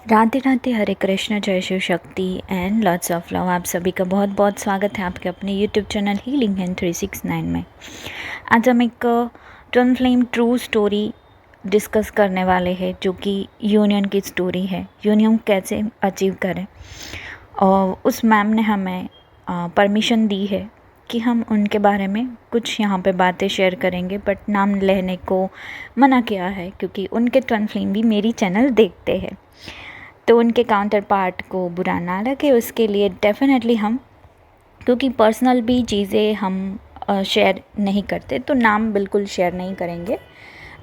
राधे राधे, हरे कृष्ण, जय Shiv Shakti and lots of love. आप सभी का बहुत बहुत स्वागत है आपके अपने यूट्यूब चैनल हीलिंग हैंड 369 में। आज हम एक twin flame true story discuss करने वाले हैं, जो कि यूनियन की स्टोरी है। यूनियन कैसे अचीव करें, और उस मैम ने हमें परमिशन दी है कि हम उनके बारे में कुछ यहाँ पे बातें शेयर करेंगे, बट नाम लेने को मना किया है क्योंकि उनके ट्विन फ्लेम भी मेरी चैनल देखते हैं, तो उनके काउंटर पार्ट को बुरा ना लगे उसके लिए डेफिनेटली हम, क्योंकि पर्सनल भी चीज़ें हम शेयर नहीं करते, तो नाम बिल्कुल शेयर नहीं करेंगे।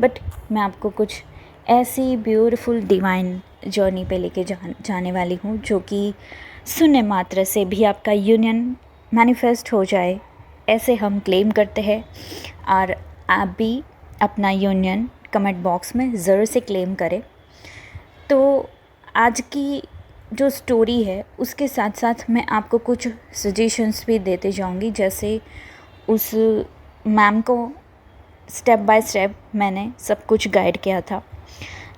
बट मैं आपको कुछ ऐसी ब्यूटीफुल डिवाइन जर्नी पे लेके जाने वाली हूँ, जो कि सुनने मात्र से भी आपका यूनियन मैनिफेस्ट हो जाए, ऐसे हम क्लेम करते हैं। और आप भी अपना यूनियन कमेंट बॉक्स में ज़रूर से क्लेम करें। तो आज की जो स्टोरी है उसके साथ साथ मैं आपको कुछ सजेशंस भी देते जाऊंगी, जैसे उस मैम को स्टेप बाय स्टेप मैंने सब कुछ गाइड किया था।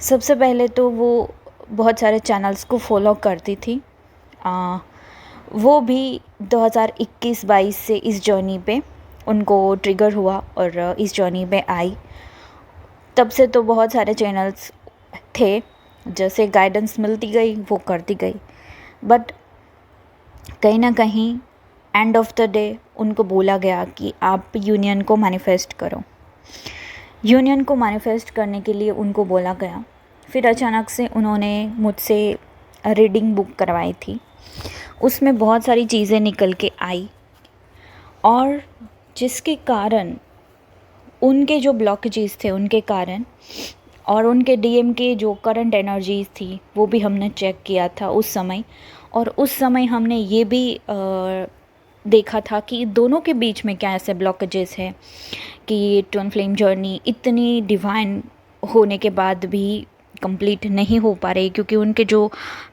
सबसे पहले तो वो बहुत सारे चैनल्स को फॉलो करती थी। वो भी 2021-22 से इस जर्नी पे उनको ट्रिगर हुआ और इस जर्नी पे आई। तब से तो बहुत सारे चैनल्स थे, जैसे गाइडेंस मिलती गई वो करती गई, बट कहीं ना कहीं एंड ऑफ द डे उनको बोला गया कि आप यूनियन को मैनिफेस्ट करो। यूनियन को मैनिफेस्ट करने के लिए उनको बोला गया। फिर अचानक से उन्होंने मुझसे रीडिंग बुक करवाई थी, उसमें बहुत सारी चीज़ें निकल के आई, और जिसके कारण उनके जो ब्लॉकेजेस थे उनके कारण, और उनके डीएम के जो करंट एनर्जीज थी वो भी हमने चेक किया था उस समय। और उस समय हमने ये भी देखा था कि दोनों के बीच में क्या ऐसे ब्लॉकेजेस हैं कि ये ट्विन फ्लेम जर्नी इतनी डिवाइन होने के बाद भी कंप्लीट नहीं हो पा रही, क्योंकि उनके जो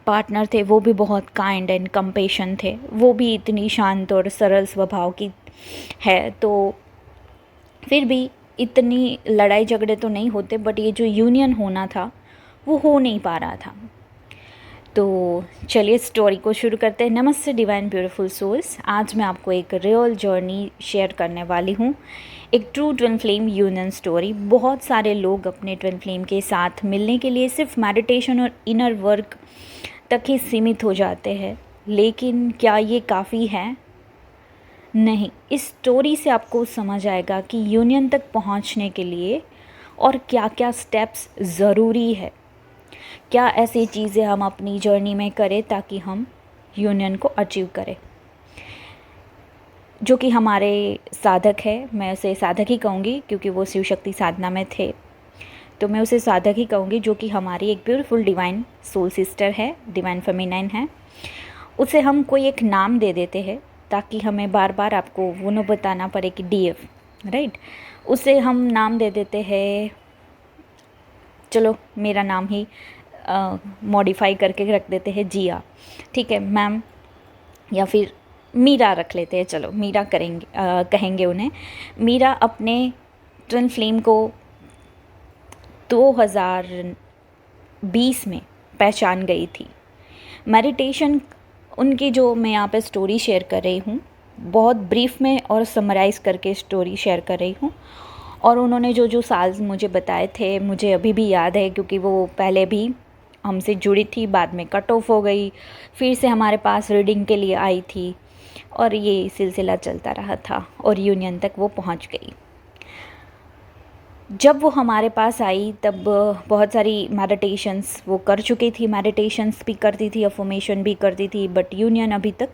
पार्टनर थे वो भी बहुत काइंड एंड कंपेशन थे, वो भी इतनी शांत और सरल स्वभाव की है। तो फिर भी इतनी लड़ाई झगड़े तो नहीं होते, बट ये जो यूनियन होना था वो हो नहीं पा रहा था। तो चलिए स्टोरी को शुरू करते हैं। नमस्ते डिवाइन ब्यूटीफुल सोल्स, आज मैं आपको एक रियल जर्नी शेयर करने वाली हूँ, एक true twin flame union story. बहुत सारे लोग अपने ट्विन फ्लेम के साथ मिलने के लिए सिर्फ मेडिटेशन और इनर वर्क तक ही सीमित हो जाते हैं, लेकिन क्या ये काफ़ी है? नहीं। इस स्टोरी से आपको समझ आएगा कि यूनियन तक पहुंचने के लिए और क्या क्या स्टेप्स ज़रूरी है, क्या ऐसी चीज़ें हम अपनी जर्नी में करें ताकि हम यूनियन को अचीव करें। जो कि हमारे साधक है, मैं उसे साधक ही कहूँगी क्योंकि वो शिव शक्ति साधना में थे, तो मैं उसे साधक ही कहूँगी, जो कि हमारी एक ब्यूटीफुल डिवाइन सोल सिस्टर है, डिवाइन फेमिनाइन है। उसे हम कोई एक नाम दे देते हैं ताकि हमें बार बार आपको वो न बताना पड़े कि डीएफ, राइट। उसे हम नाम दे देते हैं, चलो मेरा नाम ही मॉडिफाई करके रख देते हैं जिया, ठीक है मैम, या फिर मीरा रख लेते हैं, चलो मीरा करेंगे, कहेंगे उन्हें। मीरा अपने ट्विन फ्लेम को 2020 में पहचान गई थी। मेडिटेशन उनकी जो मैं यहाँ पे स्टोरी शेयर कर रही हूँ, बहुत ब्रीफ में और समराइज़ करके स्टोरी शेयर कर रही हूँ। और उन्होंने जो जो साल मुझे बताए थे मुझे अभी भी याद है, क्योंकि वो पहले भी हमसे जुड़ी थी, बाद में कट ऑफ हो गई, फिर से हमारे पास रीडिंग के लिए आई थी, और ये सिलसिला चलता रहा था और यूनियन तक वो पहुँच गई। जब वो हमारे पास आई तब बहुत सारी मेडिटेशंस वो कर चुकी थी, मेडिटेशंस भी करती थी, अफर्मेशन भी करती थी, बट यूनियन अभी तक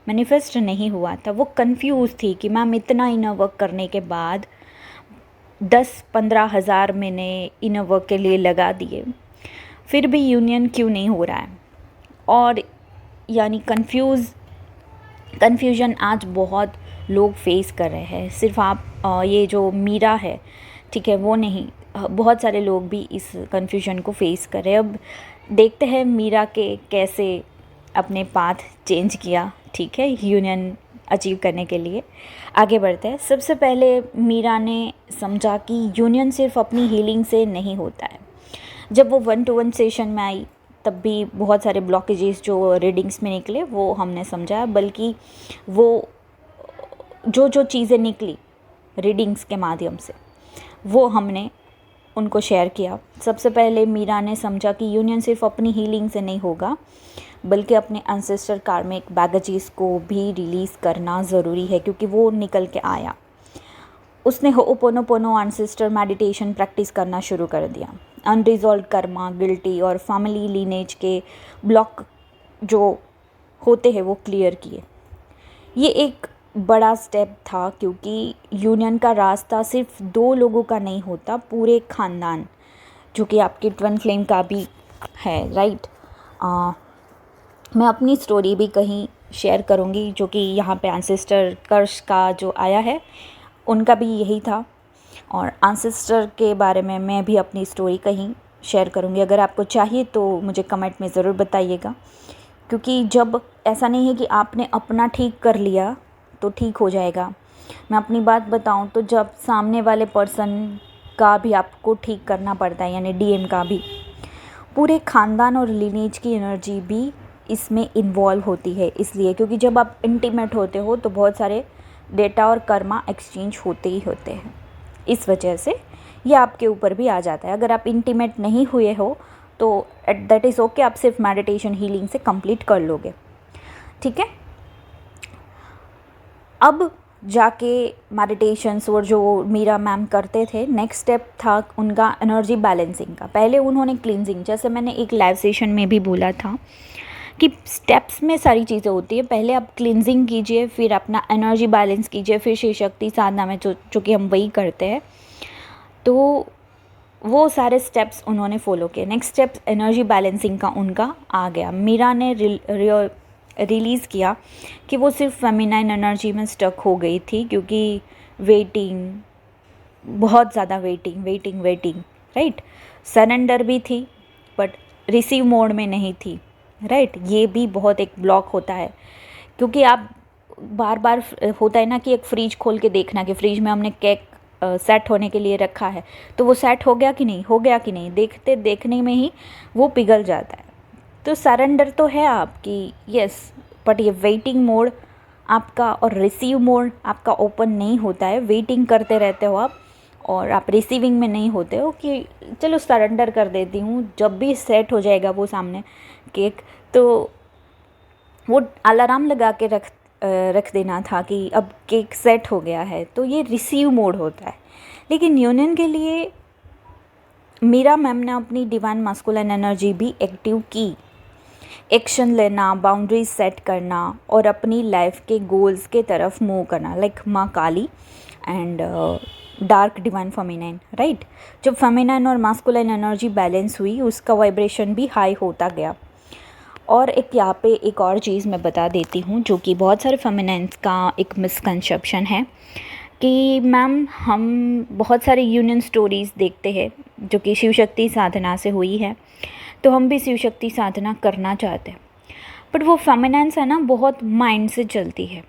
मैनिफेस्ट नहीं हुआ था। वो कंफ्यूज थी कि मैम इतना इनर वर्क करने के बाद 10-15 हज़ार मैंने इनर वर्क के लिए लगा दिए, फिर भी यूनियन क्यों नहीं हो रहा है। और यानी कन्फ्यूजन आज बहुत लोग फेस कर रहे हैं। सिर्फ आप ये जो मीरा है, ठीक है, वो नहीं, बहुत सारे लोग भी इस कन्फ्यूजन को फेस कर रहे हैं। अब देखते हैं मीरा के कैसे अपने पाथ चेंज किया, ठीक है, यूनियन अचीव करने के लिए। आगे बढ़ते हैं। सबसे पहले मीरा ने समझा कि यूनियन सिर्फ अपनी हीलिंग से नहीं होता है। जब वो 1-to-1 सेशन में आई तब भी बहुत सारे ब्लॉकेजेस जो रीडिंग्स में निकले वो हमने समझा, बल्कि वो जो जो चीज़ें निकली रीडिंग्स के माध्यम से वो हमने उनको शेयर किया। सबसे पहले मीरा ने समझा कि यूनियन सिर्फ अपनी हीलिंग से नहीं होगा, बल्कि अपने एंसेस्टर कार्मिक बैगेजेस को भी रिलीज़ करना ज़रूरी है, क्योंकि वो निकल के आया। उसने होपोनोपोनो एंसेस्टर मेडिटेशन प्रैक्टिस करना शुरू कर दिया। अनरिजॉल्व कर्मा, गिल्टी और फैमिली लीनेज के ब्लॉक जो होते हैं वो क्लियर किए। ये एक बड़ा स्टेप था, क्योंकि यूनियन का रास्ता सिर्फ 2 लोगों का नहीं होता, पूरे ख़ानदान, जो कि आपके ट्विन फ्लेम का भी है, राइट। मैं अपनी स्टोरी भी कहीं शेयर करूँगी, जो कि यहाँ पे एंसेस्टर कर्स का जो आया है उनका भी यही था, और एंसेस्टर के बारे में मैं भी अपनी स्टोरी कहीं शेयर करूँगी। अगर आपको चाहिए तो मुझे कमेंट में ज़रूर बताइएगा, क्योंकि जब ऐसा नहीं है कि आपने अपना ठीक कर लिया तो ठीक हो जाएगा। मैं अपनी बात बताऊं तो जब सामने वाले पर्सन का भी आपको ठीक करना पड़ता है, यानी डीएम का भी, पूरे ख़ानदान और लिनेज की एनर्जी भी इसमें इन्वॉल्व होती है। इसलिए क्योंकि जब आप इंटीमेट होते हो तो बहुत सारे डेटा और कर्मा एक्सचेंज होते ही होते हैं। इस वजह से ये आपके ऊपर भी आ जाता है। अगर आप इंटीमेट नहीं हुए हो तो दैट इज़ ओके, आप सिर्फ मेडिटेशन हीलिंग से कंप्लीट कर लोगे, ठीक है। अब जाके मेडिटेशंस और जो मीरा मैम करते थे, नेक्स्ट स्टेप था उनका एनर्जी बैलेंसिंग का। पहले उन्होंने क्लींजिंग, जैसे मैंने एक लाइव सेशन में भी बोला था कि स्टेप्स में सारी चीज़ें होती है। पहले आप क्लींजिंग कीजिए, फिर अपना एनर्जी बैलेंस कीजिए, फिर शिव शक्ति साधना में जो कि हम वही करते हैं। तो वो सारे स्टेप्स उन्होंने फॉलो किए। नेक्स्ट स्टेप एनर्जी बैलेंसिंग का उनका आ गया। मीरा ने रिलीज़ किया कि वो सिर्फ फेमिनाइन एनर्जी में स्टक हो गई थी, क्योंकि वेटिंग, बहुत ज़्यादा वेटिंग, राइट। सरेंडर भी थी बट रिसीव मोड में नहीं थी, राइट। ये भी बहुत एक ब्लॉक होता है, क्योंकि आप बार बार होता है ना कि एक फ्रिज खोल के देखना कि फ्रिज में हमने केक सेट होने के लिए रखा है, तो वो सेट हो गया कि नहीं, देखने में ही वो पिघल जाता है। तो सरेंडर तो है आपकी, यस, बट ये वेटिंग मोड आपका और रिसीव मोड आपका ओपन नहीं होता है। वेटिंग करते रहते हो आप, और आप रिसीविंग में नहीं होते हो कि चलो सरेंडर कर देती हूँ, जब भी सेट हो जाएगा वो सामने केक, तो वो अलार्म लगा के रख देना था कि अब केक सेट हो गया है, तो ये रिसीव मोड होता है। लेकिन यूनियन के लिए मीरा मैम ने अपनी डिवाइन मास्कुलिन एनर्जी भी एक्टिव की। एक्शन लेना, बाउंड्रीज सेट करना और अपनी लाइफ के गोल्स के तरफ मूव करना, लाइक माँ Kali and dark divine feminine, right. जब फेमिनाइन और मास्कुलिन एनर्जी बैलेंस हुई, उसका वाइब्रेशन भी हाई होता गया। और एक यहाँ पे एक और चीज़ मैं बता देती हूँ, जो कि बहुत सारे फेमिनाइंस का एक मिसकंसेप्शन है कि मैम हम बहुत सारे यूनियन स्टोरीज़ देखते हैं जो कि शिव शक्ति साधना से हुई है, तो हम भी शिव शक्ति साधना करना चाहते हैं, बट वो फेमिनाइंस है ना, बहुत माइंड से चलती है।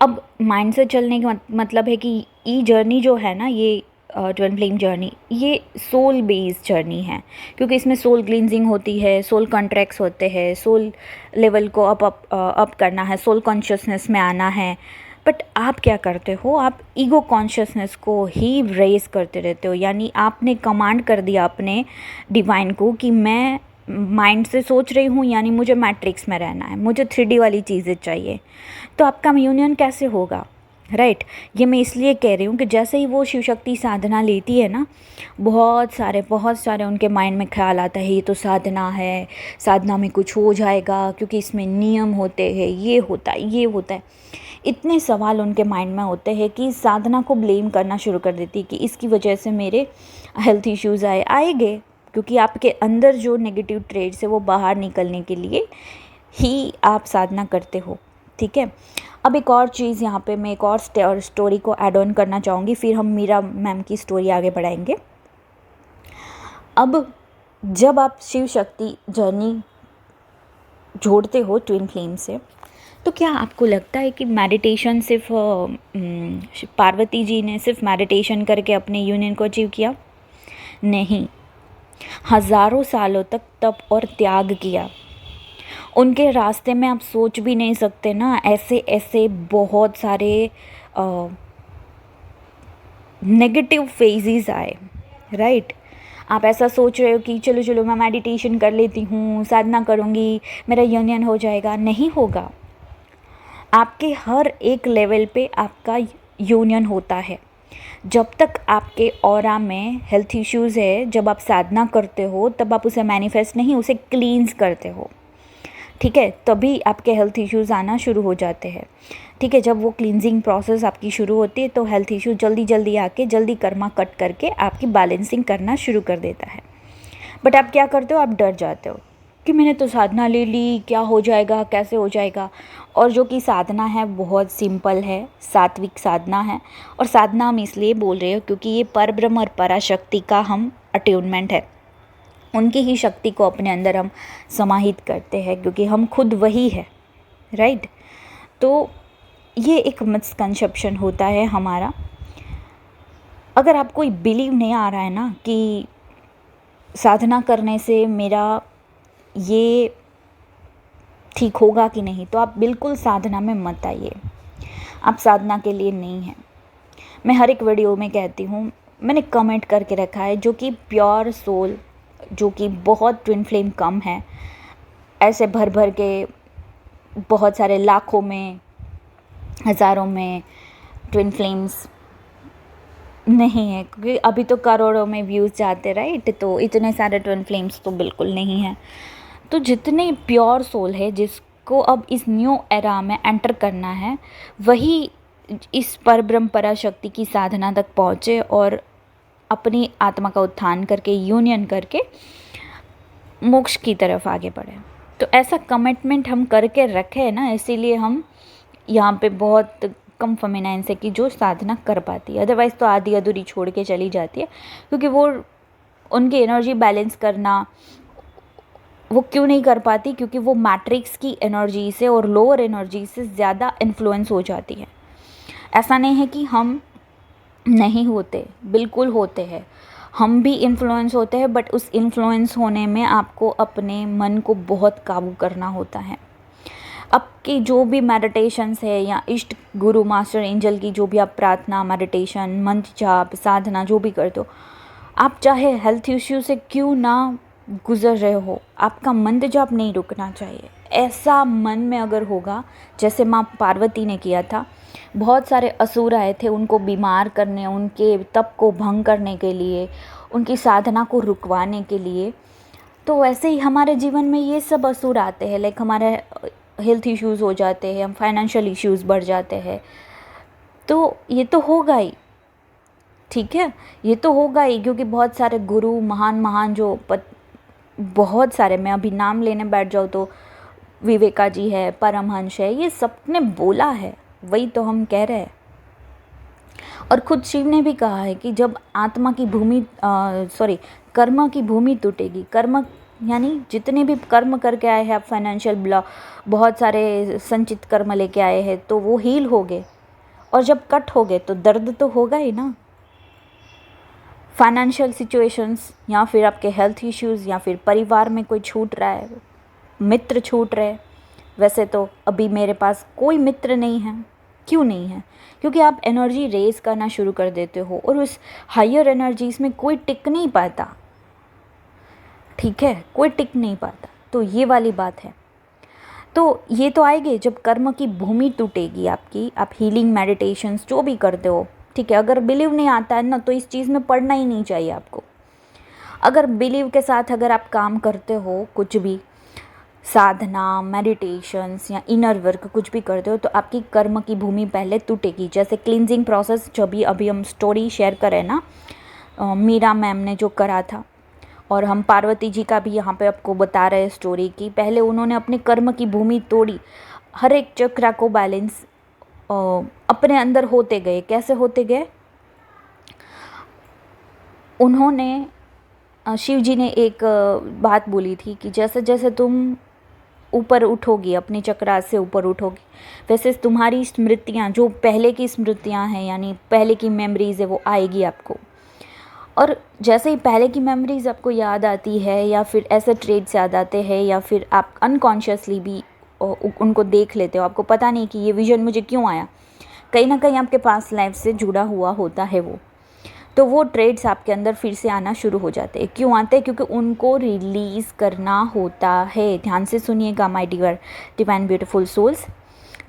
अब माइंड से चलने का मतलब है कि ये जर्नी जो है ना, ये ट्विन फ्लेम जर्नी, ये सोल बेस्ड जर्नी है, क्योंकि इसमें सोल क्लींजिंग होती है, सोल कॉन्ट्रैक्ट्स होते हैं, सोल लेवल को अप करना है, सोल कॉन्शियसनेस में आना है। बट आप क्या करते हो, आप ईगो कॉन्शियसनेस को ही रेज करते रहते हो, यानी आपने कमांड कर दिया अपने डिवाइन को कि मैं माइंड से सोच रही हूँ, यानी मुझे मैट्रिक्स में रहना है, मुझे 3D वाली चीज़ें चाहिए। तो आपका यूनियन कैसे होगा, राइट। ये मैं इसलिए कह रही हूँ कि जैसे ही वो शिव शक्ति साधना लेती है ना, बहुत सारे उनके माइंड में ख्याल आता है, ये तो साधना है, साधना में कुछ हो जाएगा, क्योंकि इसमें नियम होते हैं, ये होता है। इतने सवाल उनके माइंड में होते हैं कि साधना को ब्लेम करना शुरू कर देती है कि इसकी वजह से मेरे हेल्थ इश्यूज़ आएंगे, क्योंकि आपके अंदर जो नेगेटिव ट्रेड्स है वो बाहर निकलने के लिए ही आप साधना करते हो, ठीक है। अब एक और चीज़ यहाँ पे मैं एक और स्टोरी को ऐड ऑन करना चाहूँगी, फिर हम मीरा मैम की स्टोरी आगे बढ़ाएंगे। अब जब आप शिव शक्ति जर्नी जोड़ते हो ट्विन फ्लेम से, तो क्या आपको लगता है कि मेडिटेशन सिर्फ पार्वती जी ने सिर्फ मेडिटेशन करके अपने यूनियन को अचीव किया? नहीं, हज़ारों सालों तक तप और त्याग किया। उनके रास्ते में आप सोच भी नहीं सकते ना, ऐसे ऐसे बहुत सारे नेगेटिव फेजेस आए, राइट। आप ऐसा सोच रहे हो कि चलो चलो मैं मेडिटेशन कर लेती हूँ, साधना करूँगी, मेरा यूनियन हो जाएगा। नहीं होगा। आपके हर एक लेवल पे आपका यूनियन होता है। जब तक आपके ऑरा में हेल्थ इश्यूज़ है, जब आप साधना करते हो तब आप उसे मैनिफेस्ट नहीं, उसे क्लींस करते हो, ठीक है। तभी आपके हेल्थ इश्यूज़ आना शुरू हो जाते हैं, ठीक है। जब वो क्लींजिंग प्रोसेस आपकी शुरू होती है तो हेल्थ इश्यू जल्दी जल्दी आके जल्दी कर्मा कट करके आपकी बैलेंसिंग करना शुरू कर देता है। बट आप क्या करते हो, आप डर जाते हो कि मैंने तो साधना ले ली, क्या हो जाएगा, कैसे हो जाएगा। और जो कि साधना है बहुत सिंपल है, सात्विक साधना है। और साधना हम इसलिए बोल रहे हो क्योंकि ये परब्रह्म और पराशक्ति का हम अट्यूनमेंट है, उनकी ही शक्ति को अपने अंदर हम समाहित करते हैं क्योंकि हम खुद वही है, राइट। तो ये एक मिसकंसेप्शन होता है हमारा। अगर आपको बिलीव नहीं आ रहा है ना कि साधना करने से मेरा ये ठीक होगा कि नहीं, तो आप बिल्कुल साधना में मत आइए। आप साधना के लिए नहीं हैं। मैं हर एक वीडियो में कहती हूँ, मैंने कमेंट करके रखा है, जो कि प्योर सोल, जो कि बहुत ट्विन फ्लेम कम है, ऐसे भर भर के बहुत सारे लाखों में हज़ारों में ट्विन फ्लेम्स नहीं है, क्योंकि अभी तो करोड़ों में व्यूज़ जाते, राइट। तो इतने सारे ट्विन फ्लेम्स तो बिल्कुल नहीं है। तो जितने प्योर सोल है, जिसको अब इस न्यू एरा में एंटर करना है, वही इस परब्रह्म पराशक्ति की साधना तक पहुँचे और अपनी आत्मा का उत्थान करके, यूनियन करके मोक्ष की तरफ आगे बढ़े। तो ऐसा कमिटमेंट हम करके रखे हैं ना, इसीलिए हम यहाँ पे बहुत कम फेमिनाइंस है कि जो साधना कर पाती है, अदरवाइज़ तो आधी अधूरी छोड़ के चली जाती है। क्योंकि वो उनकी एनर्जी बैलेंस करना वो क्यों नहीं कर पाती, क्योंकि वो मैट्रिक्स की एनर्जी से और लोअर एनर्जी से ज़्यादा इन्फ्लुएंस हो जाती है। ऐसा नहीं है कि हम नहीं होते, बिल्कुल होते हैं, हम भी इन्फ्लुएंस होते हैं। बट उस इन्फ्लुएंस होने में आपको अपने मन को बहुत काबू करना होता है। आपकी जो भी मेडिटेशंस है या इष्ट गुरु मास्टर एंजल की जो भी आप प्रार्थना, मेडिटेशन, मंत्र जाप, साधना जो भी करते हो, आप चाहे हेल्थ इश्यू से क्यों ना गुजर रहे हो, आपका मंत्र जाप नहीं रुकना चाहिए। ऐसा मन में अगर होगा, जैसे माँ पार्वती ने किया था, बहुत सारे असुर आए थे उनको बीमार करने, उनके तप को भंग करने के लिए, उनकी साधना को रुकवाने के लिए। तो वैसे ही हमारे जीवन में ये सब असुर आते हैं, लाइक हमारे हेल्थ इश्यूज़ हो जाते हैं, हम फाइनेंशियल इश्यूज़ बढ़ जाते हैं। तो ये तो होगा ही, ठीक है, ये तो होगा ही, क्योंकि बहुत सारे गुरु महान महान जो बहुत सारे, मैं अभी नाम लेने बैठ जाऊँ तो विवेका जी है, परमहंस है, ये सब ने बोला है, वही तो हम कह रहे हैं। और खुद शिव ने भी कहा है कि जब आत्मा की भूमि कर्म की भूमि टूटेगी, कर्म यानी जितने भी कर्म करके आए हैं आप, फाइनेंशियल ब्लॉक, बहुत सारे संचित कर्म लेके आए हैं, तो वो हील हो गए। और जब कट हो गए तो दर्द तो होगा ही ना। फाइनेंशियल सिचुएशंस या फिर आपके हेल्थ इश्यूज़ या फिर परिवार में कोई छूट रहा है, मित्र छूट रहे। वैसे तो अभी मेरे पास कोई मित्र नहीं है। क्यों नहीं है? क्योंकि आप एनर्जी रेज करना शुरू कर देते हो और उस हायर एनर्जीज में कोई टिक नहीं पाता, ठीक है, कोई टिक नहीं पाता। तो ये वाली बात है। तो ये तो आएगी जब कर्म की भूमि टूटेगी आपकी, आप हीलिंग मेडिटेशंस जो भी करते हो, ठीक है। अगर बिलीव नहीं आता है ना, तो इस चीज़ में पढ़ना ही नहीं चाहिए आपको। अगर बिलीव के साथ अगर आप काम करते हो, कुछ भी साधना, मेडिटेशंस या इनर वर्क कुछ भी करते हो, तो आपकी कर्म की भूमि पहले टूटेगी। जैसे क्लींजिंग प्रोसेस जो भी अभी हम स्टोरी शेयर करें ना, मीरा मैम ने जो करा था, और हम पार्वती जी का भी यहाँ पे आपको बता रहे हैं स्टोरी की। पहले उन्होंने अपने कर्म की भूमि तोड़ी, हर एक चक्र को बैलेंस अपने अंदर होते गए। कैसे होते गए? उन्होंने शिव जी ने एक बात बोली थी कि जैसे जैसे तुम ऊपर उठोगी, अपने चक्रा से ऊपर उठोगी, वैसे तुम्हारी स्मृतियाँ, जो पहले की स्मृतियाँ हैं यानी पहले की मेमोरीज है, वो आएगी आपको। और जैसे ही पहले की मेमोरीज आपको याद आती है या फिर ऐसे ट्रेड्स याद आते हैं या फिर आप अनकॉन्शियसली भी उनको देख लेते हो, आपको पता नहीं कि ये विज़न मुझे क्यों आया, कहीं ना कहीं आपके पास लाइफ से जुड़ा हुआ होता है वो, तो वो ट्रेड्स आपके अंदर फिर से आना शुरू हो जाते हैं। क्यों आते हैं? क्योंकि उनको रिलीज़ करना होता है। ध्यान से सुनिएगा my dear divine beautiful souls,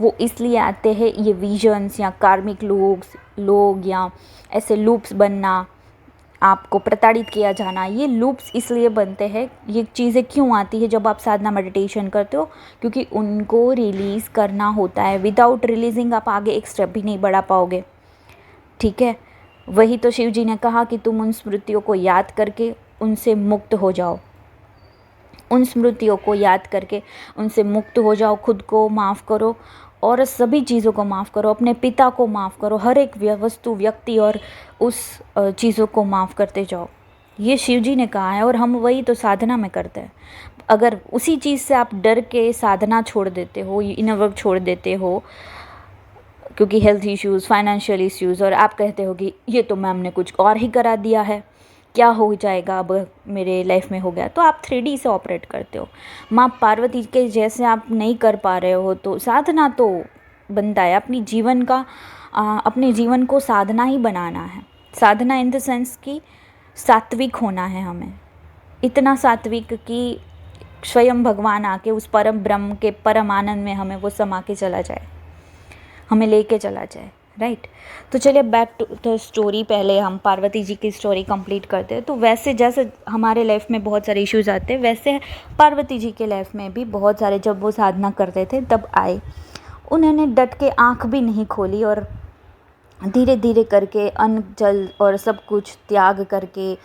वो इसलिए आते हैं, ये विजन्स या कार्मिक लोग या ऐसे लूप्स बनना, आपको प्रताड़ित किया जाना, ये लूप्स इसलिए बनते हैं। ये चीज़ें क्यों आती है जब आप साधना मेडिटेशन करते हो? क्योंकि उनको रिलीज़ करना होता है। विदाउट रिलीजिंग आप आगे एक स्टेप भी नहीं बढ़ा पाओगे, ठीक है। वही तो शिव जी ने कहा कि तुम उन स्मृतियों को याद करके उनसे मुक्त हो जाओ, उन स्मृतियों को याद करके उनसे मुक्त हो जाओ, खुद को माफ़ करो और सभी चीज़ों को माफ़ करो, अपने पिता को माफ़ करो, हर एक वस्तु, व्यक्ति और उस चीज़ों को माफ़ करते जाओ। ये शिव जी ने कहा है और हम वही तो साधना में करते हैं। अगर उसी चीज़ से आप डर के साधना छोड़ देते हो, इनर वर्क छोड़ देते हो, क्योंकि हेल्थ इश्यूज़, फाइनेंशियल इश्यूज़, और आप कहते हो कि ये तो मैम ने कुछ और ही करा दिया है, क्या हो जाएगा अब मेरे लाइफ में हो गया, तो आप 3D से ऑपरेट करते हो। माँ पार्वती के जैसे आप नहीं कर पा रहे हो, तो साधना तो बनता है। अपने जीवन को साधना ही बनाना है। साधना इन द सेंस कि सात्विक होना है हमें, इतना सात्विक कि स्वयं भगवान आके उस परम ब्रह्म के परम आनंद में हमें वो समा के चला जाए, हमें लेके चला जाए, राइट। तो चलिए बैक टू द स्टोरी। पहले हम पार्वती जी की स्टोरी कंप्लीट करते हैं। तो वैसे जैसे हमारे लाइफ में बहुत सारे इश्यूज आते हैं, वैसे पार्वती जी के लाइफ में भी बहुत सारे, जब वो साधना करते थे तब आए। उन्होंने डट के आँख भी नहीं खोली और धीरे धीरे करके अन्न जल और सब कुछ त्याग करके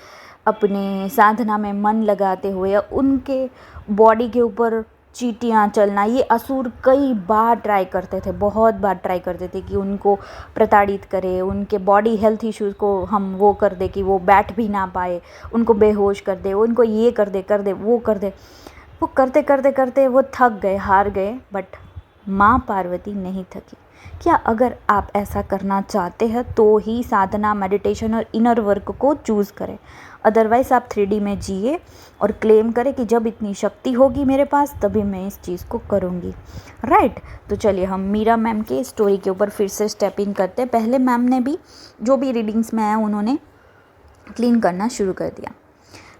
अपने साधना में मन लगाते हुए उनके बॉडी के ऊपर चींटियाँ चलना, ये असुर कई बार ट्राई करते थे, बहुत बार ट्राई करते थे कि उनको प्रताड़ित करे, उनके बॉडी हेल्थ इश्यूज़ को हम वो कर दे कि वो बैठ भी ना पाए, उनको बेहोश कर दे, उनको ये कर दे वो कर दे। वो करते करते करते वो थक गए, हार गए, बट माँ पार्वती नहीं थकी। क्या अगर आप ऐसा करना चाहते हैं तो ही साधना, मेडिटेशन और इनर वर्क को चूज़ करें, अदरवाइज़ आप 3D में जिए और क्लेम करें कि जब इतनी शक्ति होगी मेरे पास तभी मैं इस चीज़ को करूँगी, राइट। तो चलिए हम मीरा मैम के स्टोरी के ऊपर फिर से स्टेप इन करते हैं। पहले मैम ने भी जो भी रीडिंग्स में आया उन्होंने क्लीन करना शुरू कर दिया।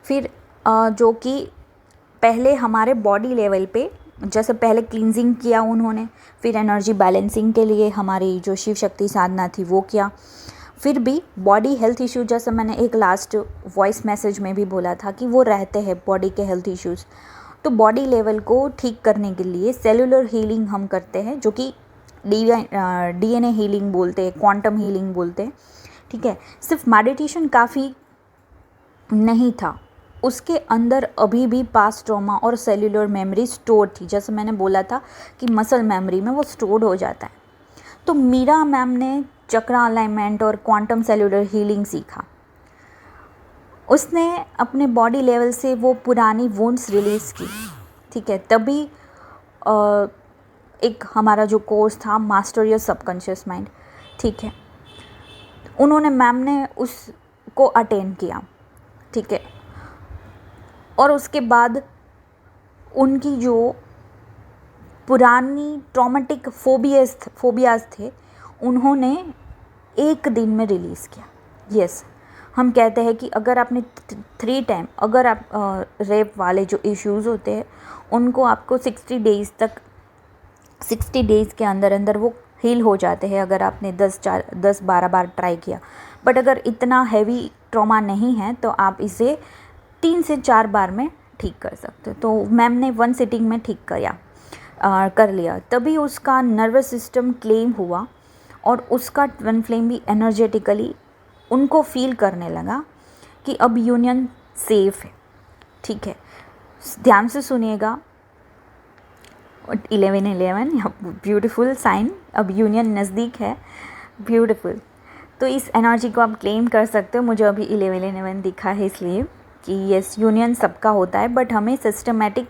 फिर जो कि पहले हमारे बॉडी लेवल पे जैसे पहले क्लींजिंग किया उन्होंने, फिर एनर्जी बैलेंसिंग के लिए हमारी जो शिव शक्ति साधना थी वो किया। फिर भी बॉडी हेल्थ इश्यू, जैसे मैंने एक लास्ट वॉइस मैसेज में भी बोला था कि वो रहते हैं बॉडी के हेल्थ इश्यूज़, तो बॉडी लेवल को ठीक करने के लिए सेलुलर हीलिंग हम करते हैं, जो कि DNA हीलिंग बोलते हैं, क्वांटम हीलिंग बोलते हैं, ठीक है। सिर्फ मेडिटेशन काफ़ी नहीं था, उसके अंदर अभी भी पास्ट ट्रॉमा और सेल्यूलर मेमोरी स्टोर थी। जैसे मैंने बोला था कि मसल मेमोरी में वो स्टोर हो जाता है। तो मीरा मैम ने चक्रा अलाइनमेंट और क्वांटम सेल्यूलर हीलिंग सीखा। उसने अपने बॉडी लेवल से वो पुरानी वुंड्स रिलीज़ की, ठीक है। तभी एक हमारा जो कोर्स था मास्टर योर सबकॉन्शियस माइंड, ठीक है, उन्होंने मैम ने उसको अटेंड किया, ठीक है। और उसके बाद उनकी जो पुरानी ट्रॉमेटिक फोबियाज थे उन्होंने एक दिन में रिलीज़ किया। यस, हम कहते हैं कि अगर आपने 3 टाइम, अगर आप रेप वाले जो इश्यूज़ होते हैं उनको आपको 60 डेज़ के अंदर अंदर वो हील हो जाते हैं, अगर आपने 10-12 बार ट्राई किया। बट अगर इतना हैवी ट्रॉमा नहीं है तो आप इसे 3 से 4 बार में ठीक कर सकते हो। तो मैम ने 1 सिटिंग में ठीक कर लिया। तभी उसका नर्वस सिस्टम क्लेम हुआ और उसका ट्विन फ्लेम भी एनर्जेटिकली उनको फील करने लगा कि अब यूनियन सेफ है, ठीक है। ध्यान से सुनिएगा, 11-11 ब्यूटीफुल साइन, अब यूनियन नज़दीक है, ब्यूटीफुल। तो इस एनर्जी को आप क्लेम कर सकते हो। मुझे अभी 11-11 दिखा है इसलिए कि यस, यूनियन सबका होता है, बट हमें सिस्टमेटिक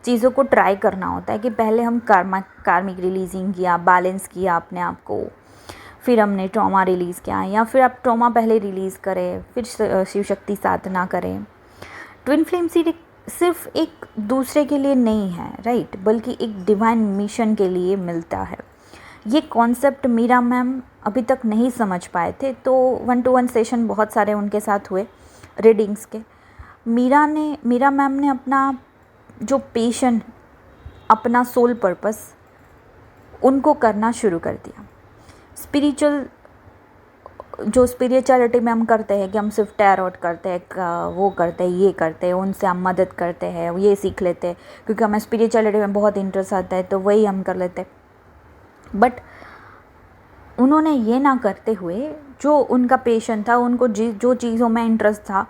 चीज़ों को ट्राई करना होता है कि पहले हम कार्मिक रिलीजिंग किया, बैलेंस किया अपने आप को, फिर हमने ट्रॉमा रिलीज़ किया, या फिर आप ट्रॉमा पहले रिलीज़ करें फिर शिव शक्ति साधना करें। ट्विन फ्लेम सिर्फ एक दूसरे के लिए नहीं है, राइट, बल्कि एक डिवाइन मिशन के लिए मिलता है। ये कॉन्सेप्ट मीरा मैम अभी तक नहीं समझ पाए थे, तो 1-to-1 सेशन बहुत सारे उनके साथ हुए रीडिंग्स के। मीरा मैम ने अपना जो पेशेंट, अपना सोल पर्पस उनको करना शुरू कर दिया। स्पिरिचुअलिटी में हम करते हैं कि हम सिर्फ टैरोट करते हैं, वो करते हैं, ये करते हैं, उनसे हम मदद करते हैं, ये सीख लेते हैं, क्योंकि हमें स्पिरिचुअलिटी में बहुत इंटरेस्ट आता है तो वही हम कर लेते हैं। बट उन्होंने ये ना करते हुए, जो उनका पेशेंट था, उनको जो चीज़ों में इंटरेस्ट था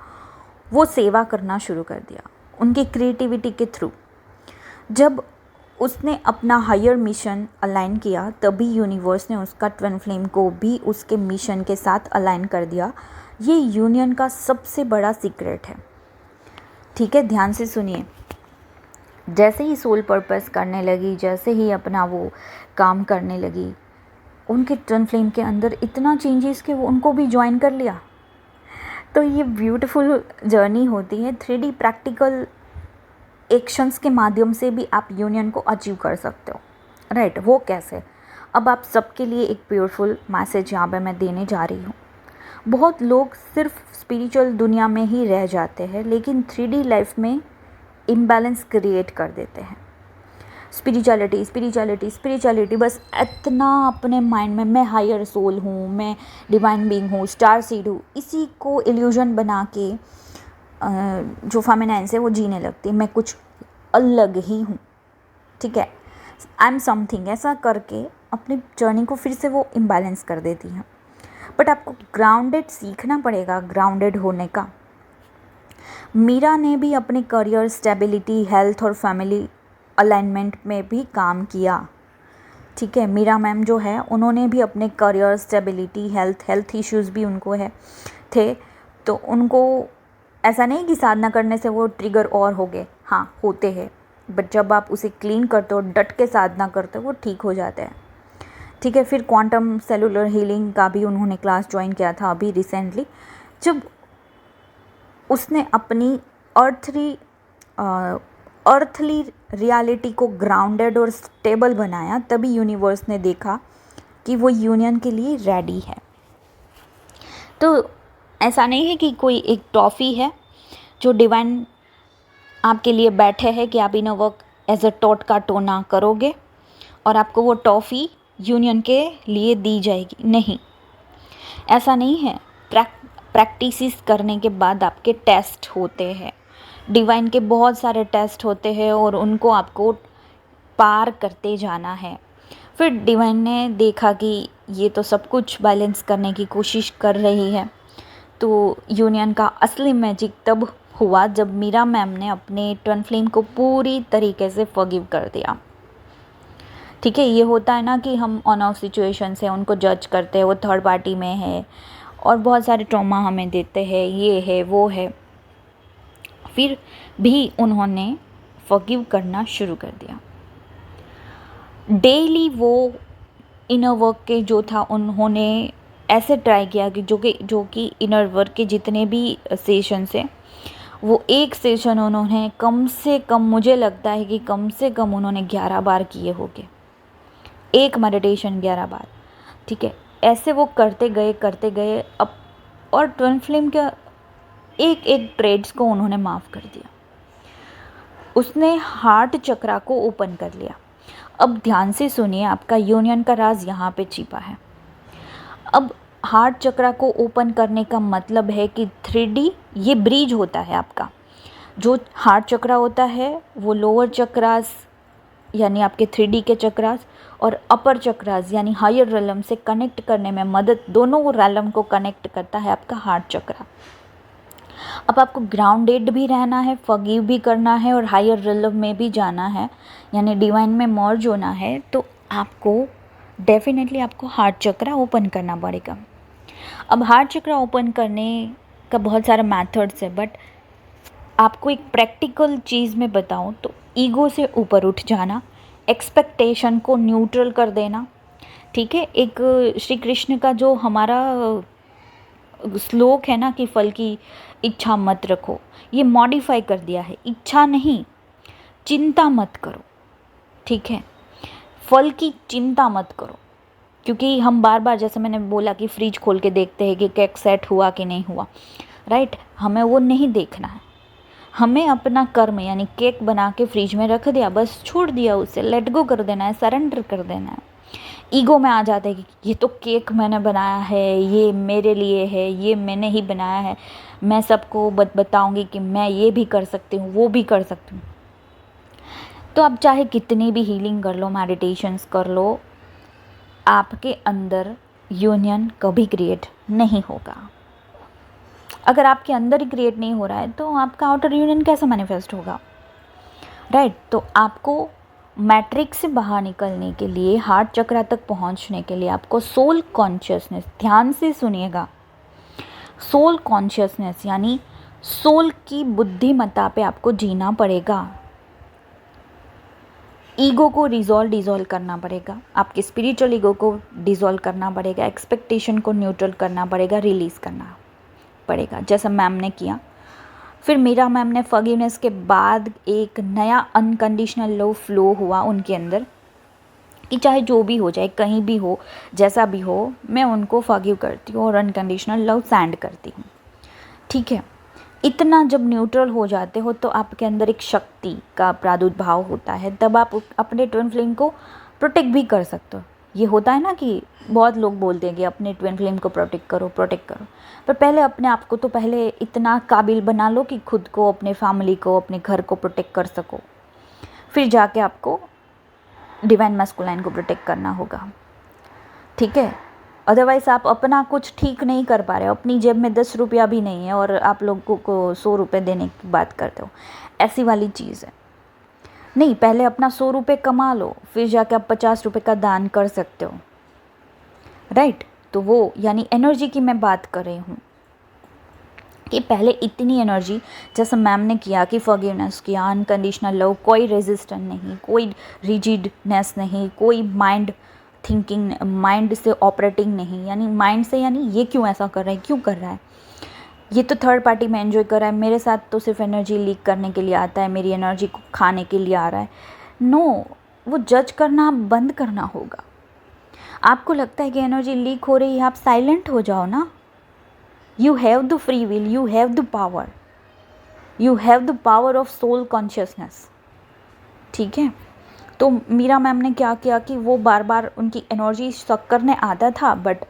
वो सेवा करना शुरू कर दिया उनकी क्रिएटिविटी के थ्रू। जब उसने अपना हायर मिशन अलाइन किया, तभी यूनिवर्स ने उसका ट्विन फ्लेम को भी उसके मिशन के साथ अलाइन कर दिया। ये यूनियन का सबसे बड़ा सीक्रेट है। ठीक है, ध्यान से सुनिए। जैसे ही सोल पर्पस करने लगी, जैसे ही अपना वो काम करने लगी, उनके ट्विन फ्लेम के अंदर इतना चेंजेस कि वो उनको भी ज्वाइन कर लिया। तो ये ब्यूटीफुल जर्नी होती है। 3D प्रैक्टिकल एक्शंस के माध्यम से भी आप यूनियन को अचीव कर सकते हो, राइट। वो कैसे? अब आप सबके लिए एक ब्यूटीफुल मैसेज यहाँ पे मैं देने जा रही हूँ। बहुत लोग सिर्फ स्पिरिचुअल दुनिया में ही रह जाते हैं, लेकिन 3D लाइफ में इम्बैलेंस क्रिएट कर देते हैं। स्पिरिचुअलिटी बस इतना अपने माइंड में, मैं हायर सोल हूँ, मैं डिवाइन बीइंग हूँ, स्टार सीड हूँ, इसी को इल्यूजन बना के जो फेमिनाइन्स है वो जीने लगती है। मैं कुछ अलग ही हूँ, ठीक है, आई एम समथिंग, ऐसा करके अपनी जर्नी को फिर से वो इम्बैलेंस कर देती हैं। बट आपको ग्राउंडेड सीखना पड़ेगा, ग्राउंडेड होने का। मीरा ने भी अपने करियर, स्टेबिलिटी, हेल्थ और फैमिली अलाइनमेंट में भी काम किया। ठीक है, मीरा मैम जो है उन्होंने भी अपने करियर, स्टेबिलिटी, हेल्थ इश्यूज़ भी उनको थे। तो उनको ऐसा नहीं कि साधना करने से वो ट्रिगर और हो गए, हाँ होते हैं, बट जब आप उसे क्लीन करते हो, डट के साधना करते हो, वो ठीक हो जाते हैं। ठीक है, फिर क्वांटम सेलुलर हीलिंग का भी उन्होंने क्लास ज्वाइन किया था अभी रिसेंटली। जब उसने अपनी अर्थली रियलिटी को ग्राउंडेड और स्टेबल बनाया, तभी यूनिवर्स ने देखा कि वो यूनियन के लिए रेडी है। तो ऐसा नहीं है कि कोई एक टॉफ़ी है जो डिवाइन आपके लिए बैठे हैं कि आप inner work as a thought का टोना करोगे और आपको वो टॉफ़ी यूनियन के लिए दी जाएगी। नहीं, ऐसा नहीं है। प्रैक्टिस करने के बाद आपके टेस्ट होते हैं, डिवाइन के बहुत सारे टेस्ट होते हैं और उनको आपको पार करते जाना है। फिर डिवाइन ने देखा कि ये तो सब कुछ बैलेंस करने की कोशिश कर रही है, तो यूनियन का असली मैजिक तब हुआ जब मीरा मैम ने अपने ट्विन फ्लेम को पूरी तरीके से फॉरगिव कर दिया। ठीक है, ये होता है ना कि हम ऑन ऑफ सिचुएशन से उनको जज करते हैं, वो थर्ड पार्टी में है और बहुत सारे ट्रॉमा हमें देते हैं, ये है वो है। फिर भी उन्होंने फॉरगिव करना शुरू कर दिया। डेली वो इनर वर्क के जो था, उन्होंने ऐसे ट्राई किया कि जो कि इनर वर्क के जितने भी सेशन है, वो एक सेशन उन्होंने कम से कम, मुझे लगता है कि कम से कम उन्होंने 11 बार किए होंगे, एक मेडिटेशन 11 बार। ठीक है, ऐसे वो करते गए अब, और ट्विन फ्लेम के एक ट्रेड्स को उन्होंने माफ़ कर दिया। उसने हार्ट चक्रा को ओपन कर लिया। अब ध्यान से सुनिए, आपका यूनियन का राज यहाँ पे छिपा है। अब हार्ट चक्रा को ओपन करने का मतलब है कि 3D ये ब्रिज होता है आपका। जो हार्ट चक्रा होता है वो लोअर चक्रास यानी आपके 3D के चक्रास और अपर चक्रास यानी हायर रेलम से कनेक्ट करने में मदद, दोनों रेलम को कनेक्ट करता है आपका हार्ट चक्रा। अब आपको ग्राउंडेड भी रहना है, फॉरगिव भी करना है और हायर रेलम में भी जाना है, यानी डिवाइन में मर्ज होना है, तो आपको डेफिनेटली आपको हार्ट चक्रा ओपन करना पड़ेगा। अब हार्ट चक्रा ओपन करने का बहुत सारा मेथड्स है, बट आपको एक प्रैक्टिकल चीज़ में बताऊं तो ईगो से ऊपर उठ जाना, एक्सपेक्टेशन को न्यूट्रल कर देना, ठीक है। एक श्री कृष्ण का जो हमारा श्लोक है ना कि फल की इच्छा मत रखो, ये मॉडिफाई कर दिया है, इच्छा नहीं, चिंता मत करो। ठीक है, फल की चिंता मत करो, क्योंकि हम बार बार, जैसे मैंने बोला कि फ्रिज खोल के देखते हैं कि केक सेट हुआ कि नहीं हुआ, राइट। हमें वो नहीं देखना है, हमें अपना कर्म यानी केक बना के फ्रिज में रख दिया, बस छोड़ दिया, उसे लेट गो कर देना है, सरेंडर कर देना है। ईगो में आ जाते हैं कि ये तो केक मैंने बनाया है, ये मेरे लिए है, ये मैंने ही बनाया है, मैं सबको बताऊंगी कि मैं ये भी कर सकती हूँ, वो भी कर सकती हूँ। तो आप चाहे कितनी भी हीलिंग कर लो, मेडिटेशंस कर लो, आपके अंदर यूनियन कभी क्रिएट नहीं होगा। अगर आपके अंदर ही क्रिएट नहीं हो रहा है तो आपका आउटर यूनियन कैसे मैनिफेस्ट होगा, राइट। तो आपको मैट्रिक्स से बाहर निकलने के लिए, हार्ट चक्र तक पहुंचने के लिए आपको सोल कॉन्शियसनेस, ध्यान से सुनिएगा, सोल कॉन्शियसनेस यानी सोल की बुद्धिमत्ता पे आपको जीना पड़ेगा। ईगो को डिज़ोल्व करना पड़ेगा, आपके स्पिरिचुअल ईगो को डिज़ोल्व करना पड़ेगा, एक्सपेक्टेशन को न्यूट्रल करना पड़ेगा, रिलीज़ करना पड़ेगा, जैसा मैम ने किया। फिर मीरा मैम ने फॉरगिवनेस के बाद एक नया अनकंडीशनल लव फ्लो हुआ उनके अंदर कि चाहे जो भी हो जाए, कहीं भी हो, जैसा भी हो, मैं उनको फॉरगिव करती हूँ और अनकंडीशनल लव सेंड करती हूँ। ठीक है, इतना जब न्यूट्रल हो जाते हो तो आपके अंदर एक शक्ति का प्रादुर्भाव होता है, तब आप अपने ट्विन फ्लेम को प्रोटेक्ट भी कर सकते हो। ये होता है ना कि बहुत लोग बोलते हैं कि अपने ट्विन फ्लेम को प्रोटेक्ट करो, पर पहले अपने आप को तो पहले इतना काबिल बना लो कि खुद को, अपने फैमिली को, अपने घर को प्रोटेक्ट कर सको, फिर जाके आपको डिवाइन मैस्कुलाइन को प्रोटेक्ट करना होगा। ठीक है, अदरवाइज़ आप अपना कुछ ठीक नहीं कर पा रहे हो, अपनी जेब में 10 रुपया भी नहीं है और आप लोगों को 100 रुपये देने की बात करते हो, ऐसी वाली चीज़ है। नहीं, पहले अपना 100 रुपये कमा लो, फिर जाके आप 50 रुपये का दान कर सकते हो, राइट। तो वो यानी एनर्जी की मैं बात कर रही हूँ कि पहले इतनी एनर्जी, जैसे मैम ने किया कि फॉरगिवनेस किया, अनकंडीशनल लव, कोई रेजिस्टेंस नहीं, कोई रिजिडनेस नहीं, कोई माइंड थिंकिंग, माइंड से ऑपरेटिंग नहीं, यानी माइंड से, यानी ये क्यों ऐसा कर रहा है, क्यों कर रहा है, ये तो थर्ड पार्टी में एंजॉय कर रहा है, मेरे साथ तो सिर्फ एनर्जी लीक करने के लिए आता है, मेरी एनर्जी को खाने के लिए आ रहा है। नो, वो जज करना बंद करना होगा। आपको लगता है कि एनर्जी लीक हो रही है, आप साइलेंट हो जाओ ना। You have the free will, you have the power, you have the power of soul consciousness. ठीक है, तो मीरा मैम ने क्या किया कि वो बार बार उनकी एनर्जी सक करने आता था, बट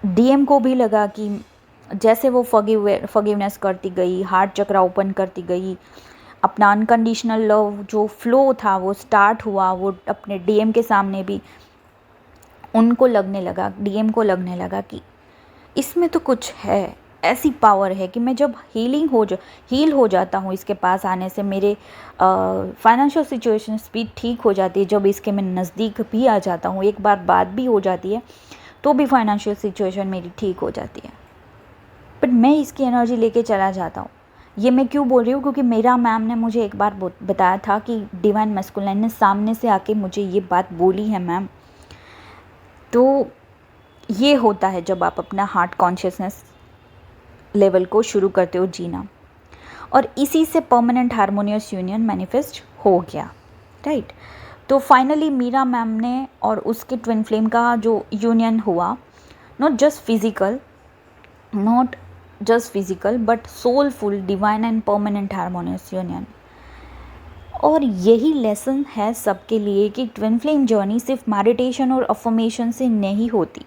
डीएम को भी लगा कि जैसे वो फॉरगिवनेस करती गई, हार्ट चक्र ओपन करती गई, अपना अनकंडीशनल लव जो फ्लो था वो स्टार्ट हुआ, वो अपने डीएम के सामने भी उनको लगने लगा, डीएम को लगने लगा कि इसमें तो कुछ है, ऐसी पावर है कि मैं जब हील हो जाता हूँ, इसके पास आने से मेरे फाइनेंशियल सिचुएशन भी ठीक हो जाती है, जब इसके मैं नज़दीक भी आ जाता हूँ, एक बार बात भी हो जाती है तो भी फाइनेंशियल सिचुएशन मेरी ठीक हो जाती है, बट मैं इसकी एनर्जी लेके चला जाता हूँ। ये मैं क्यों बोल रही हूँ, क्योंकि मेरा मैम ने मुझे एक बार बताया था कि डिवाइन मैस्कुलाइन ने सामने से आके मुझे ये बात बोली है मैम। तो ये होता है जब आप अपना हार्ट कॉन्शियसनेस लेवल को शुरू करते हो जीना, और इसी से परमानेंट हार्मोनियस यूनियन मैनिफेस्ट हो गया, राइट। तो फाइनली मीरा मैम ने और उसके ट्विन फ्लेम का जो यूनियन हुआ, not just physical but soulful, divine and permanent harmonious union. और यही लेसन है सबके लिए कि ट्विन फ्लेम जर्नी सिर्फ मेडिटेशन और अफर्मेशन से नहीं होती,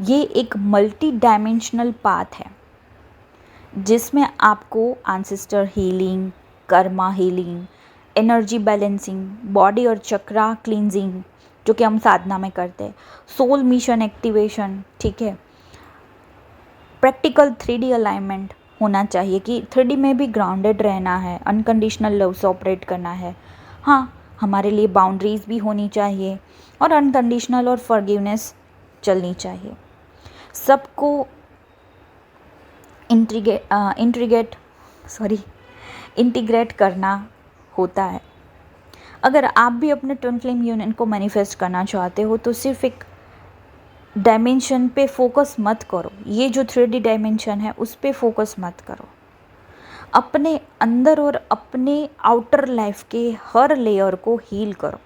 ये एक मल्टी डायमेंशनल पाथ है जिसमें आपको ancestor healing, Karma healing, energy balancing, body और चक्रा क्लींजिंग जो कि हम साधना में करते हैं, सोल मिशन एक्टिवेशन, ठीक है, प्रैक्टिकल 3D अलाइनमेंट होना चाहिए कि 3D में भी ग्राउंडेड रहना है, अनकंडीशनल लव से ऑपरेट करना है। हाँ, हमारे लिए बाउंड्रीज भी होनी चाहिए और अनकंडीशनल और फॉरगिवनेस चलनी चाहिए। सबको इंटीग्रेट करना होता है। अगर आप भी अपने ट्विन फ्लेम यूनियन को मैनिफेस्ट करना चाहते हो तो सिर्फ एक डायमेंशन पे फोकस मत करो, ये जो 3D डायमेंशन है उस पे फोकस मत करो। अपने अंदर और अपने आउटर लाइफ के हर लेयर को हील करो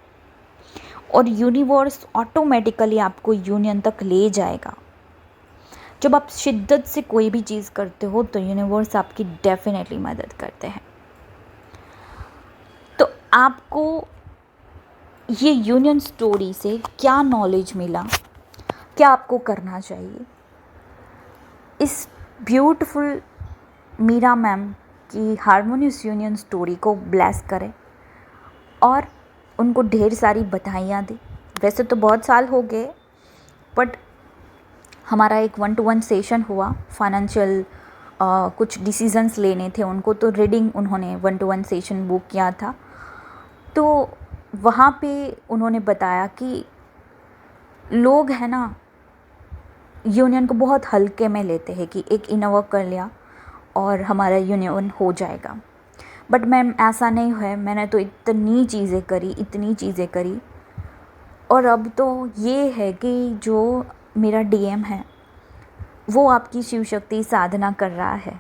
और यूनिवर्स ऑटोमेटिकली आपको यूनियन तक ले जाएगा। जब आप शिद्दत से कोई भी चीज़ करते हो तो यूनिवर्स आपकी डेफिनेटली मदद करते हैं। तो आपको ये यूनियन स्टोरी से क्या नॉलेज मिला, क्या आपको करना चाहिए? इस ब्यूटीफुल मीरा मैम की हारमोनियस यूनियन स्टोरी को ब्लेस करें और उनको ढेर सारी बधाइयाँ दें। वैसे तो बहुत साल हो गए, बट हमारा एक 1-to-1 सेशन हुआ, फाइनेंशियल कुछ डिसीजंस लेने थे उनको, तो रीडिंग उन्होंने 1-to-1 सेशन बुक किया था। तो वहाँ पे उन्होंने बताया कि लोग है ना यूनियन को बहुत हल्के में लेते हैं कि एक इनोवा कर लिया और हमारा यूनियन हो जाएगा। बट मैम ऐसा नहीं है, मैंने तो इतनी चीज़ें करी और अब तो ये है कि जो मेरा डीएम है वो आपकी शिव शक्ति साधना कर रहा है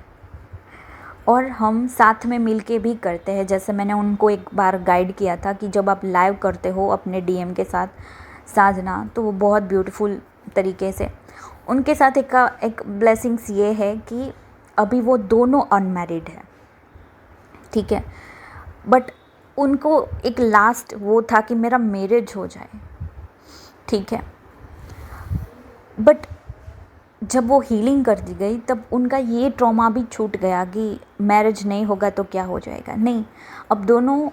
और हम साथ में मिलके भी करते हैं। जैसे मैंने उनको एक बार गाइड किया था कि जब आप लाइव करते हो अपने डीएम के साथ साधना तो वो बहुत ब्यूटीफुल तरीके से, उनके साथ एक ब्लेसिंग्स ये है कि अभी वो दोनों अनमैरिड है, ठीक है, बट उनको एक लास्ट वो था कि मेरा मैरिज हो जाए, ठीक है। बट जब वो हीलिंग कर दी गई तब उनका ये ट्रॉमा भी छूट गया कि मैरिज नहीं होगा तो क्या हो जाएगा। नहीं, अब दोनों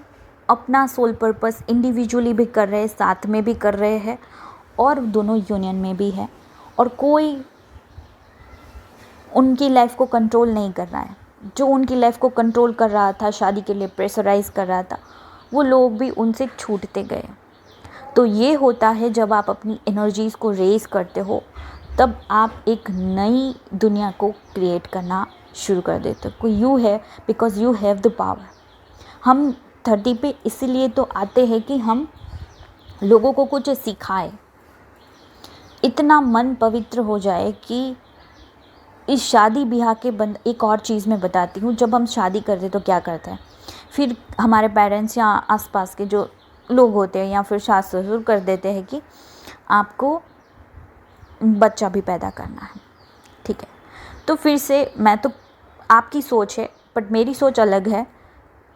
अपना सोल पर्पस इंडिविजुअली भी कर रहे हैं, साथ में भी कर रहे हैं और दोनों यूनियन में भी है और कोई उनकी लाइफ को कंट्रोल नहीं कर रहा है। जो उनकी लाइफ को कंट्रोल कर रहा था, शादी के लिए प्रेशराइज कर रहा था, वो लोग भी उनसे छूटते गए। तो ये होता है जब आप अपनी एनर्जीज़ को रेज करते हो तब आप एक नई दुनिया को क्रिएट करना शुरू कर देते हो। यू है because you have the power. हम 30 पे इसीलिए तो आते हैं कि हम लोगों को कुछ सिखाए, इतना मन पवित्र हो जाए कि इस शादी ब्याह के बंद। एक और चीज़ मैं बताती हूँ, जब हम शादी करते तो क्या करते हैं, फिर हमारे पेरेंट्स या आसपास के जो लोग होते हैं या फिर सास ससुर कर देते हैं कि आपको बच्चा भी पैदा करना है, ठीक है। तो फिर से मैं तो, आपकी सोच है बट मेरी सोच अलग है,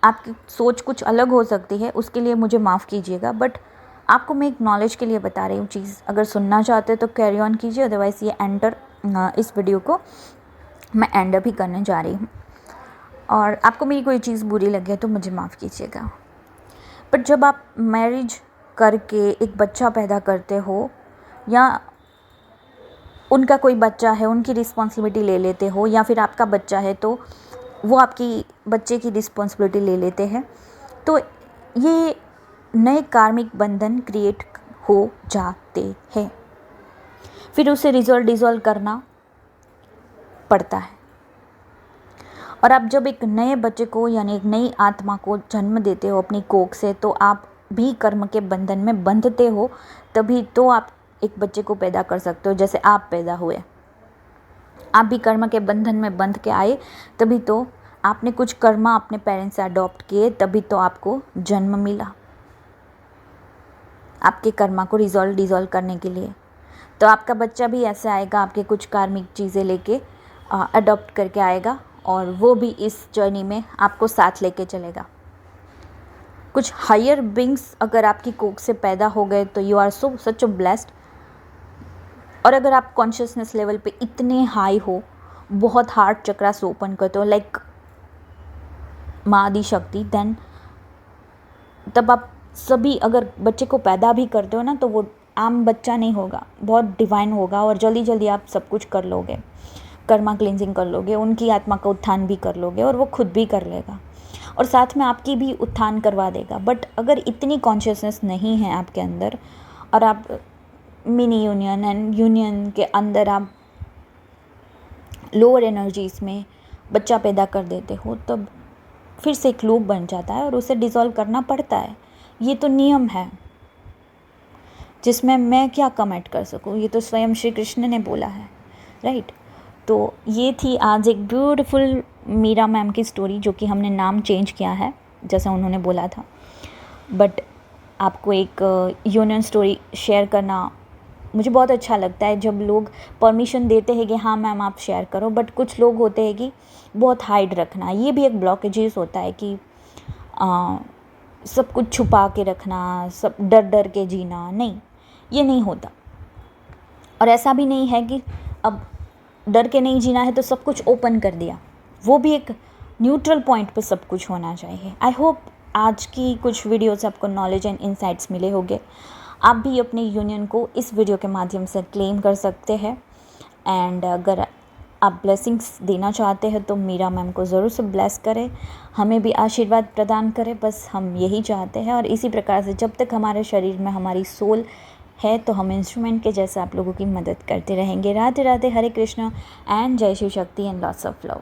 आपकी सोच कुछ अलग हो सकती है, उसके लिए मुझे माफ़ कीजिएगा। बट आपको मैं एक नॉलेज के लिए बता रही हूँ चीज़, अगर सुनना चाहते हो तो कैरी ऑन कीजिए, अदरवाइज़ ये एंटर इस वीडियो को मैं एंड भी करने जा रही हूँ और आपको मेरी कोई चीज़ बुरी लगे तो मुझे माफ़ कीजिएगा। बट जब आप मैरिज करके एक बच्चा पैदा करते हो या उनका कोई बच्चा है, उनकी रिस्पॉन्सिबिलिटी ले लेते हो, या फिर आपका बच्चा है तो वो आपकी बच्चे की रिस्पॉन्सिबिलिटी ले लेते हैं, तो ये नए कार्मिक बंधन क्रिएट हो जाते हैं। फिर उसे डिज़ोल्व करना पड़ता है। और आप जब एक नए बच्चे को यानी एक नई आत्मा को जन्म देते हो अपनी कोख से, तो आप भी कर्म के बंधन में बंधते हो, तभी तो आप एक बच्चे को पैदा कर सकते हो। जैसे आप पैदा हुए, आप भी कर्म के बंधन में बंध के आए, तभी तो आपने कुछ कर्म अपने पेरेंट्स से अडॉप्ट किए, तभी तो आपको जन्म मिला आपके कर्मा को डिज़ोल्व करने के लिए। तो आपका बच्चा भी ऐसे आएगा, आपके कुछ कार्मिक चीज़ें लेके अडॉप्ट करके आएगा और वो भी इस जर्नी में आपको साथ लेके चलेगा। कुछ हायर बीइंग्स अगर आपकी कोख से पैदा हो गए तो you are such a blessed. और अगर आप कॉन्शियसनेस लेवल पे इतने हाई हो, बहुत हार्ट चक्रा से ओपन करते हो लाइक माँ आदि शक्ति, देन तब आप सभी अगर बच्चे को पैदा भी करते हो ना, तो वो आम बच्चा नहीं होगा, बहुत डिवाइन होगा और जल्दी जल्दी आप सब कुछ कर लोगे, कर्मा क्लिनजिंग कर लोगे, उनकी आत्मा का उत्थान भी कर लोगे और वो खुद भी कर लेगा और साथ में आपकी भी उत्थान करवा देगा। बट अगर इतनी कॉन्शियसनेस नहीं है आपके अंदर और आप मिनी यूनियन एंड यूनियन के अंदर आप लोअर एनर्जीज़ में बच्चा पैदा कर देते हो, तब फिर से एक लूप बन जाता है और उसे डिज़ोल्व करना पड़ता है। ये तो नियम है जिसमें मैं क्या कमेंट कर सकूँ, ये तो स्वयं श्री कृष्ण ने बोला है, राइट। तो ये थी आज एक ब्यूटीफुल मीरा मैम की स्टोरी, जो कि हमने नाम चेंज किया है जैसा उन्होंने बोला था। बट आपको एक यूनियन स्टोरी शेयर करना मुझे बहुत अच्छा लगता है, जब लोग परमिशन देते हैं कि हाँ मैम आप शेयर करो। बट कुछ लोग होते हैं कि बहुत हाइड रखना, ये भी एक ब्लॉकेजेस होता है कि सब कुछ छुपा के रखना, सब डर डर के जीना, नहीं, ये नहीं होता। और ऐसा भी नहीं है कि अब डर के नहीं जीना है तो सब कुछ ओपन कर दिया, वो भी एक न्यूट्रल पॉइंट पे सब कुछ होना चाहिए। आई होप आज की कुछ वीडियो से आपको नॉलेज एंड इंसाइट्स मिले होंगे। आप भी अपने यूनियन को इस वीडियो के माध्यम से क्लेम कर सकते हैं। एंड अगर आप ब्लेसिंग्स देना चाहते हैं तो मीरा मैम को ज़रूर से ब्लेस करें, हमें भी आशीर्वाद प्रदान करें, बस हम यही चाहते हैं। और इसी प्रकार से जब तक हमारे शरीर में हमारी सोल है तो हम इंस्ट्रूमेंट के जैसे आप लोगों की मदद करते रहेंगे। राधे राधे, हरे कृष्णा एंड जय Shiv Shakti and lots of love.